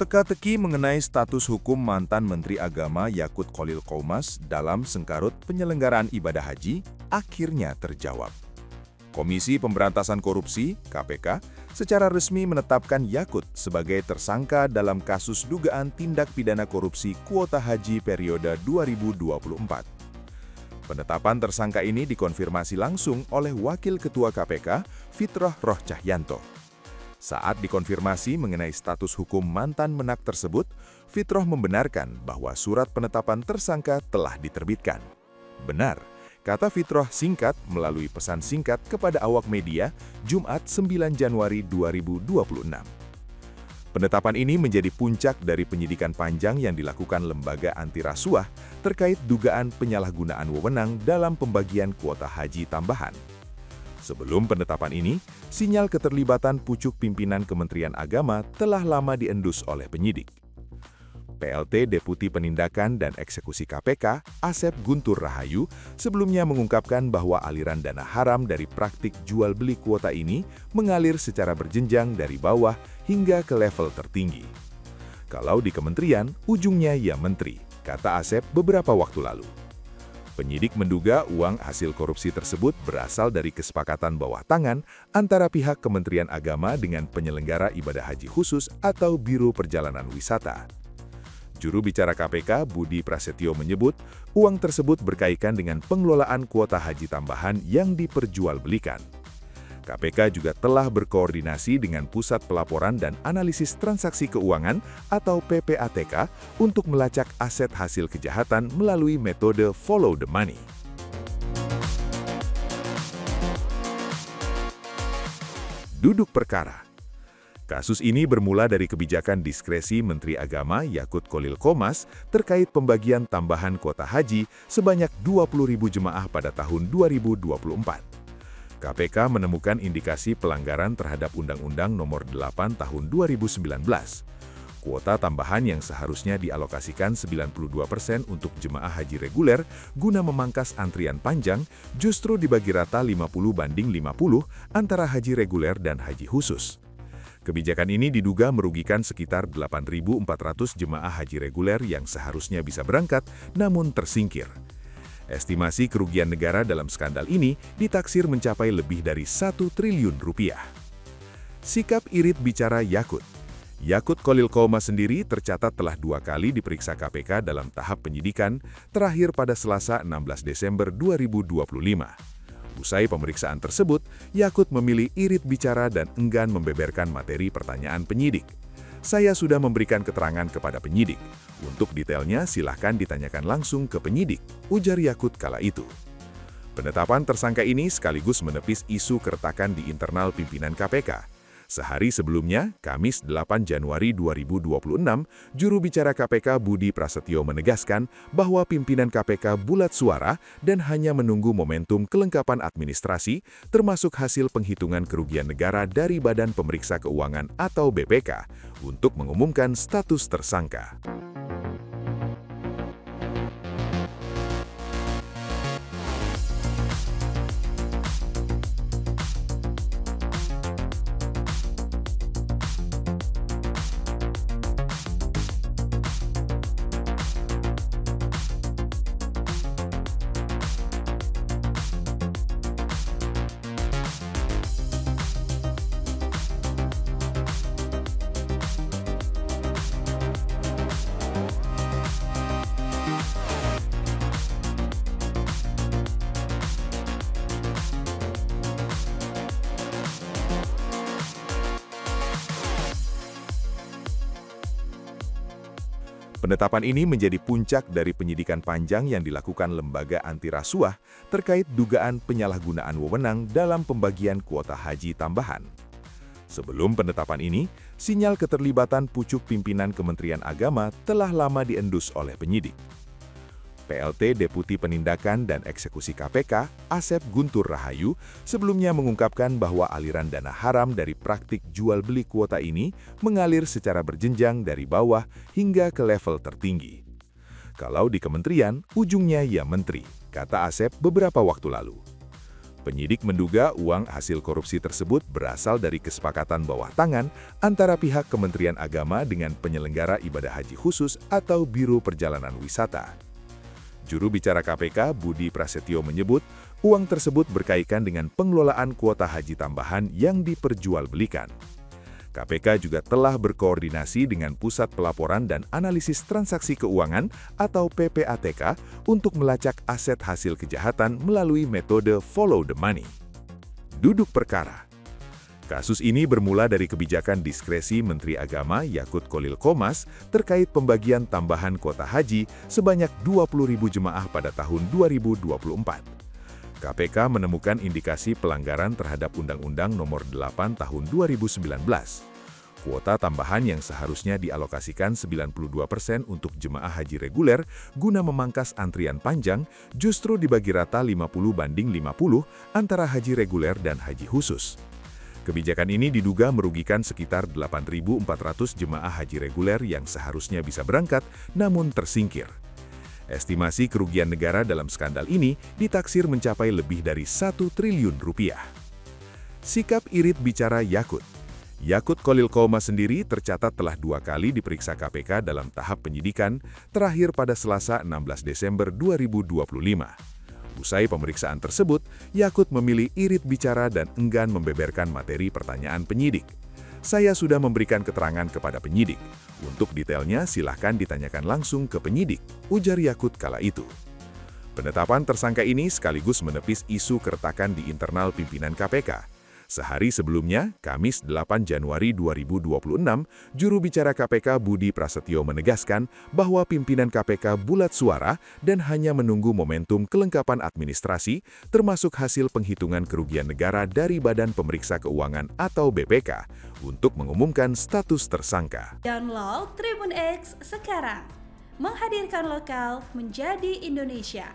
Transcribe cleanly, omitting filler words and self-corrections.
Teka-teki mengenai status hukum mantan Menteri Agama Yakut Kholil Qomas dalam sengkarut penyelenggaraan ibadah haji akhirnya terjawab. Komisi Pemberantasan Korupsi (KPK) secara resmi menetapkan Yakut sebagai tersangka dalam kasus dugaan tindak pidana korupsi kuota haji periode 2024. Penetapan tersangka ini dikonfirmasi langsung oleh Wakil Ketua KPK, Fitroh Roh Cahyanto. Saat dikonfirmasi mengenai status hukum mantan Menak tersebut, Fitroh membenarkan bahwa surat penetapan tersangka telah diterbitkan. Benar, kata Fitroh singkat melalui pesan singkat kepada awak media Jumat 9 Januari 2026. Penetapan ini menjadi puncak dari penyidikan panjang yang dilakukan lembaga anti rasuah terkait dugaan penyalahgunaan wewenang dalam pembagian kuota haji tambahan. Sebelum penetapan ini, sinyal keterlibatan pucuk pimpinan Kementerian Agama telah lama diendus oleh penyidik. PLT Deputi Penindakan dan Eksekusi KPK, Asep Guntur Rahayu, sebelumnya mengungkapkan bahwa aliran dana haram dari praktik jual beli kuota ini mengalir secara berjenjang dari bawah hingga ke level tertinggi. Kalau di kementerian, ujungnya ya menteri, kata Asep beberapa waktu lalu. Penyidik menduga uang hasil korupsi tersebut berasal dari kesepakatan bawah tangan antara pihak Kementerian Agama dengan penyelenggara ibadah haji khusus atau Biro Perjalanan Wisata. Juru bicara KPK, Budi Prasetyo menyebut, uang tersebut berkaitan dengan pengelolaan kuota haji tambahan yang diperjualbelikan. KPK juga telah berkoordinasi dengan Pusat Pelaporan dan Analisis Transaksi Keuangan atau PPATK untuk melacak aset hasil kejahatan melalui metode follow the money. Duduk perkara. Kasus ini bermula dari kebijakan diskresi Menteri Agama Yakut Kholil Qomas terkait pembagian tambahan kuota haji sebanyak 20.000 jemaah pada tahun 2024. KPK menemukan indikasi pelanggaran terhadap Undang-Undang Nomor 8 Tahun 2019. Kuota tambahan yang seharusnya dialokasikan 92% untuk jemaah haji reguler guna memangkas antrian panjang justru dibagi rata 50/50 antara haji reguler dan haji khusus. Kebijakan ini diduga merugikan sekitar 8.400 jemaah haji reguler yang seharusnya bisa berangkat namun tersingkir. Estimasi kerugian negara dalam skandal ini ditaksir mencapai lebih dari 1 triliun rupiah. Sikap irit bicara Yakut. Yakut Kholil Qomas sendiri tercatat telah 2 kali diperiksa KPK dalam tahap penyidikan, terakhir pada Selasa 16 Desember 2025. Usai pemeriksaan tersebut, Yakut memilih irit bicara dan enggan membeberkan materi pertanyaan penyidik. Saya sudah memberikan keterangan kepada penyidik. Untuk detailnya silahkan ditanyakan langsung ke penyidik, ujar Yakut kala itu. Penetapan tersangka ini sekaligus menepis isu keretakan di internal pimpinan KPK. Sehari sebelumnya, Kamis 8 Januari 2026, juru bicara KPK Budi Prasetyo menegaskan bahwa pimpinan KPK bulat suara dan hanya menunggu momentum kelengkapan administrasi, termasuk hasil penghitungan kerugian negara dari Badan Pemeriksa Keuangan atau BPK, untuk mengumumkan status tersangka. Penetapan ini menjadi puncak dari penyidikan panjang yang dilakukan lembaga anti rasuah terkait dugaan penyalahgunaan wewenang dalam pembagian kuota haji tambahan. Sebelum penetapan ini, sinyal keterlibatan pucuk pimpinan Kementerian Agama telah lama diendus oleh penyidik. PLT Deputi Penindakan dan Eksekusi KPK, Asep Guntur Rahayu, sebelumnya mengungkapkan bahwa aliran dana haram dari praktik jual beli kuota ini mengalir secara berjenjang dari bawah hingga ke level tertinggi. Kalau di kementerian, ujungnya ya menteri, kata Asep beberapa waktu lalu. Penyidik menduga uang hasil korupsi tersebut berasal dari kesepakatan bawah tangan antara pihak Kementerian Agama dengan penyelenggara ibadah haji khusus atau Biro Perjalanan Wisata. Juru bicara KPK, Budi Prasetyo menyebut, uang tersebut berkaitan dengan pengelolaan kuota haji tambahan yang diperjualbelikan. KPK juga telah berkoordinasi dengan Pusat Pelaporan dan Analisis Transaksi Keuangan atau PPATK untuk melacak aset hasil kejahatan melalui metode follow the money. Duduk perkara. Kasus ini bermula dari kebijakan diskresi Menteri Agama Yakut Kholil Qomas terkait pembagian tambahan kuota haji sebanyak 20.000 jemaah pada tahun 2024. KPK menemukan indikasi pelanggaran terhadap Undang-Undang Nomor 8 Tahun 2019. Kuota tambahan yang seharusnya dialokasikan 92% untuk jemaah haji reguler guna memangkas antrian panjang justru dibagi rata 50/50 antara haji reguler dan haji khusus. Kebijakan ini diduga merugikan sekitar 8.400 jemaah haji reguler yang seharusnya bisa berangkat namun tersingkir. Estimasi kerugian negara dalam skandal ini ditaksir mencapai lebih dari 1 triliun rupiah. Sikap irit bicara Yakut. Yakut Kholil Qomas sendiri tercatat telah 2 kali diperiksa KPK dalam tahap penyidikan, terakhir pada Selasa 16 Desember 2025. Usai pemeriksaan tersebut, Yakut memilih irit bicara dan enggan membeberkan materi pertanyaan penyidik. Saya sudah memberikan keterangan kepada penyidik. Untuk detailnya silahkan ditanyakan langsung ke penyidik, ujar Yakut kala itu. Penetapan tersangka ini sekaligus menepis isu keretakan di internal pimpinan KPK. Sehari sebelumnya, Kamis 8 Januari 2026, juru bicara KPK Budi Prasetyo menegaskan bahwa pimpinan KPK bulat suara dan hanya menunggu momentum kelengkapan administrasi, termasuk hasil penghitungan kerugian negara dari Badan Pemeriksa Keuangan atau BPK, untuk mengumumkan status tersangka. Download Tribun X sekarang, menghadirkan lokal menjadi Indonesia.